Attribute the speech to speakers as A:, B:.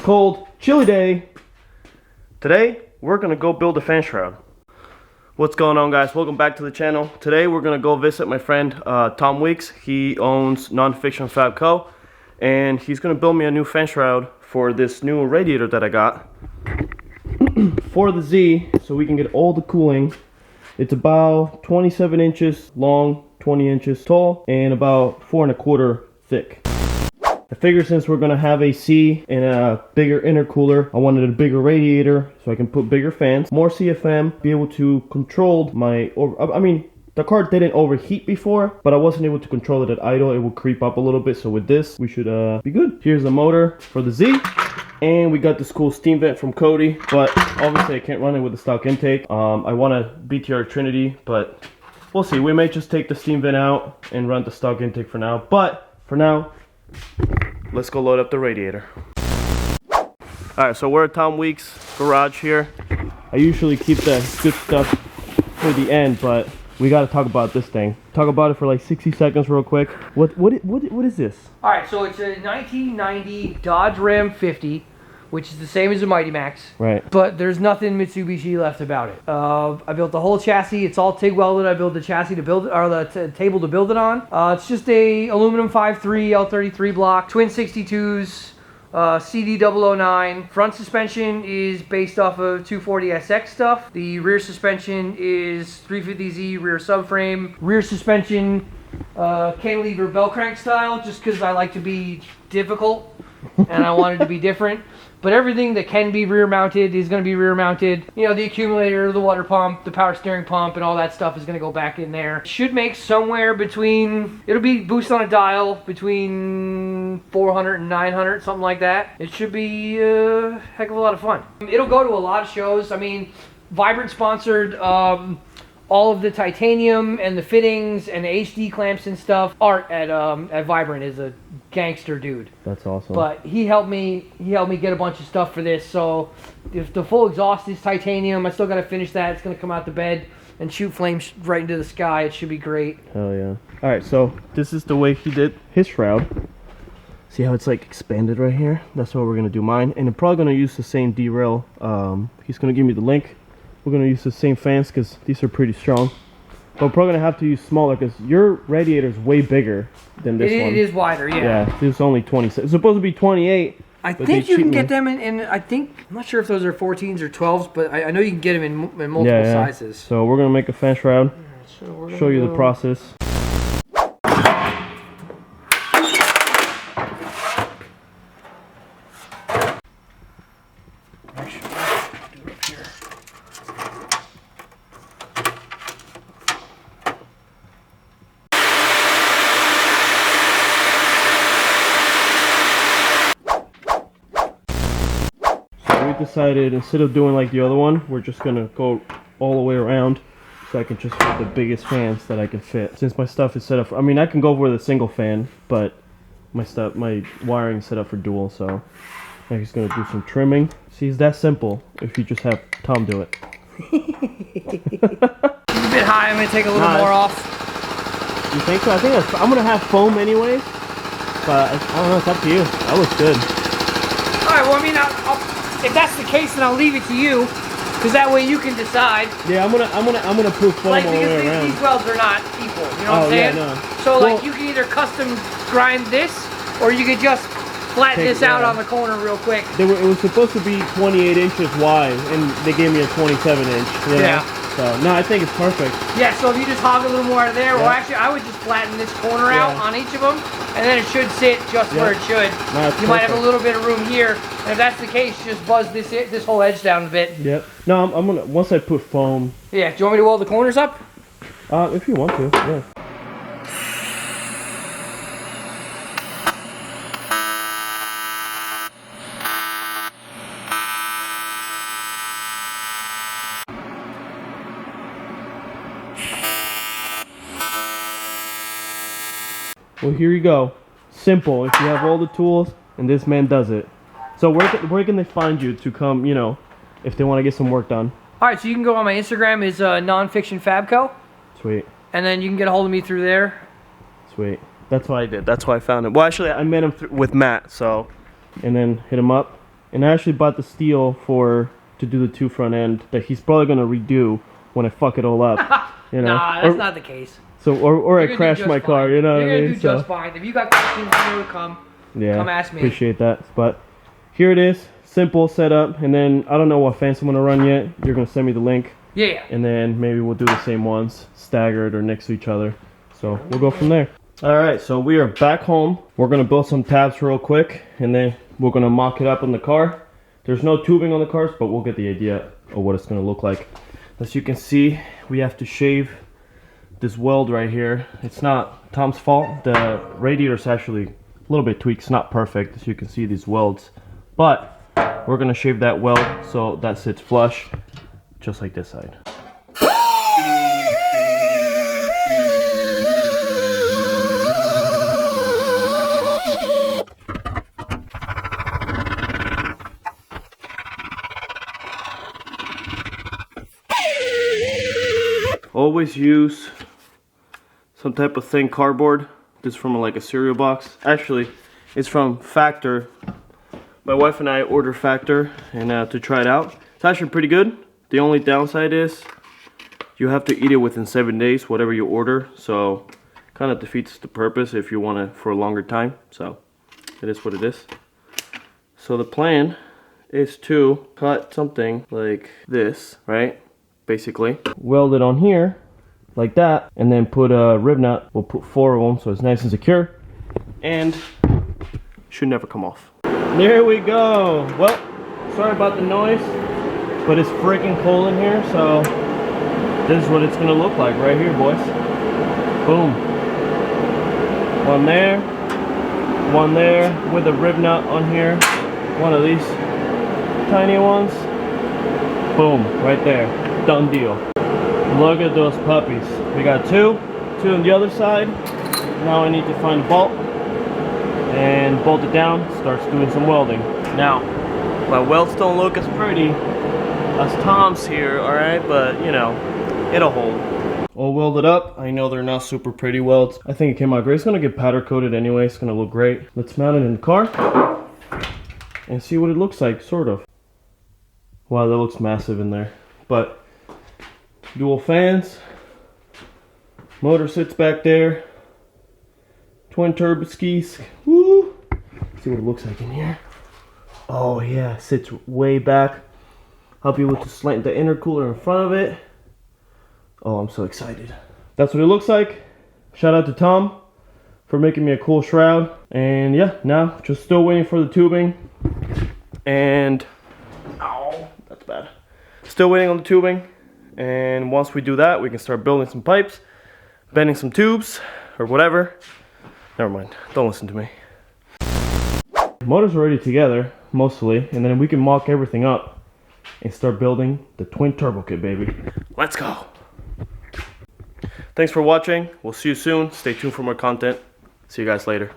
A: cold, chilly day. Today, we're gonna go build a fan shroud. What's going on, guys? Welcome back to the channel. Today, we're gonna go visit my friend Tom Weeks. He owns nonfictionfabco, and he's gonna build me a new fan shroud for this new radiator that I got for the Z, so we can get all the cooling. It's about 27 inches long, 20 inches tall, and about 4 1/4 thick. I figured since we're gonna have AC and a bigger intercooler, I wanted a bigger radiator so I can put bigger fans, more CFM, be able to control my, the car didn't overheat before, but I wasn't able to control it at idle. It would creep up a little bit, so with this, we should be good. Here's the motor for the Z, and we got this cool steam vent from Cody, but obviously I can't run it with the stock intake. I want a BTR Trinity, but we'll see. We may just take the steam vent out and run the stock intake for now, but for now, let's go load up the radiator. Alright, so we're at Tom Weeks' garage here. I usually keep the good stuff for the end, but we gotta talk about this thing. Talk about it for like 60 seconds real quick. What is this?
B: Alright, so it's a 1990 Dodge Ram 50, which is the same as a Mighty Max.
A: Right.
B: But there's nothing Mitsubishi left about it. I built the whole chassis. It's all TIG welded. I built the chassis to build it, or the table to build it on. It's just a aluminum 5.3 L33 block, twin 62s, CD009. Front suspension is based off of 240SX stuff. The rear suspension is 350Z rear subframe. Rear suspension cantilever bell crank style, just because I like to be difficult and I wanted to be different. But everything that can be rear mounted is going to be rear mounted. You know, the accumulator, the water pump, the power steering pump, and all that stuff is going to go back in there. Should make somewhere between, it'll be boost on a dial between 400 and 900, something like that. It should be a heck of a lot of fun. It'll go to a lot of shows. I mean, Vibrant sponsored all of the titanium and the fittings and the HD clamps and stuff. Art at Vibrant is a gangster dude.
A: That's awesome.
B: But he helped me get a bunch of stuff for this. So if the full exhaust is titanium, I still got to finish that. It's going to come out the bed and shoot flames right into the sky. It should be great.
A: Hell yeah. All right, so this is the way he did his shroud. See how it's like expanded right here? That's what we're going to do mine. And I'm probably going to use the same derail. He's going to give me the link. We're going to use the same fans because these are pretty strong. But we're probably going to have to use smaller because your radiator is way bigger than this one.
B: It is wider, yeah.
A: Yeah, this is only 26. It's supposed to be 28.
B: I think you can get them in I think, I'm not sure if those are 14s or 12s, but I know you can get them in multiple sizes.
A: So we're going to make a fan shroud, show you the process. Decided instead of doing like the other one, we're just gonna go all the way around so I can just fit the biggest fans that I can fit. Since my stuff is set up for, I mean, I can go with a single fan, but my wiring is set up for dual, so I'm just gonna do some trimming. See, it's that simple if you just have Tom do it.
B: It's a bit high. I'm gonna take a little more off.
A: You think so? I think I'm gonna have foam anyways, but I don't know. It's up to you. That looks good.
B: All right. Well, I mean, if that's the case, then I'll leave it to you, because that way you can decide.
A: Yeah, I'm gonna put foam all the way around.
B: These welds are not equal. You know what I'm saying? Yeah, no. So like, you can either custom grind this, or you could just flatten this out on the corner real quick.
A: It was supposed to be 28 inches wide, and they gave me a 27 inch. You know? Yeah. So, no, I think it's perfect. Yeah,
B: so if you just hog a little more out of there, or actually, I would just flatten this corner out on each of them, and then it should sit just where it should. No, you might have a little bit of room here, and if that's the case, just buzz this whole edge down a bit.
A: Yep. No, I'm gonna, once I put foam.
B: Yeah, do you want me to weld the corners up?
A: If you want to, yeah. Well, here you go. Simple. If you have all the tools, and this man does it. So where can they find you to come, you know, if they want to get some work done?
B: All right, so you can go on my Instagram, is nonfictionfabco.
A: Sweet.
B: And then you can get a hold of me through there.
A: Sweet. That's what I did. That's why I found him. Well, actually, I met him with Matt, so, and then hit him up, And I actually bought the steel to do the two front end that he's probably gonna redo when I fuck it all up. You know?
B: Nah, that's not the case.
A: So or I crash my car, you know what I mean?
B: You're gonna do just fine. If you got questions, you know, come ask me.
A: Appreciate that. But here it is, simple setup, and then I don't know what fans I'm gonna run yet. You're gonna send me the link.
B: Yeah.
A: And then maybe we'll do the same ones, staggered or next to each other. So we'll go from there. All right, so we are back home. We're gonna build some tabs real quick, and then we're gonna mock it up on the car. There's no tubing on the cars, but we'll get the idea of what it's gonna look like. As you can see, we have to shave this weld right here. It's not Tom's fault. The radiator's actually a little bit tweaked. It's not perfect, as you can see these welds. But we're gonna shave that weld so that sits flush, just like this side. Always use some type of thin cardboard. This is from like a cereal box. Actually, it's from Factor. My wife and I ordered Factor and to try it out. It's actually pretty good. The only downside is you have to eat it within 7 days, whatever you order. So kind of defeats the purpose if you want it for a longer time. So it is what it is. So the plan is to cut something like this, right? Basically weld it on here like that, and then put a rib nut. We'll put 4 of them so it's nice and secure, and should never come off. There we go. Well, sorry about the noise, but it's freaking cold in here, so this is what it's gonna look like right here, boys. Boom. One there with a rib nut on here, one of these tiny ones. Boom, right there. Done deal. Look at those puppies. We got two on the other side. Now I need to find a bolt and bolt it down. Starts doing some welding. Now, my welds don't look as pretty as Tom's here, alright, but you know, it'll hold. All welded up. I know they're not super pretty welds. I think it came out great. It's gonna get powder coated anyway. It's gonna look great. Let's mount it in the car and see what it looks like, sort of. Wow, that looks massive in there. But dual fans, motor sits back there, twin turbo skis. Woo! Let's see what it looks like in here. Oh yeah, sits way back. I'll be able to slant the intercooler in front of it. Oh, I'm so excited. That's what it looks like. Shout out to Tom for making me a cool shroud. And yeah, now just still waiting for the tubing. And ow, that's bad. Still waiting on the tubing. And once we do that, we can start building some pipes, bending some tubes, or whatever. Never mind, don't listen to me. Motor's already together, mostly, and then we can mock everything up and start building the twin turbo kit, baby. Let's go. Thanks for watching. We'll see you soon. Stay tuned for more content. See you guys later.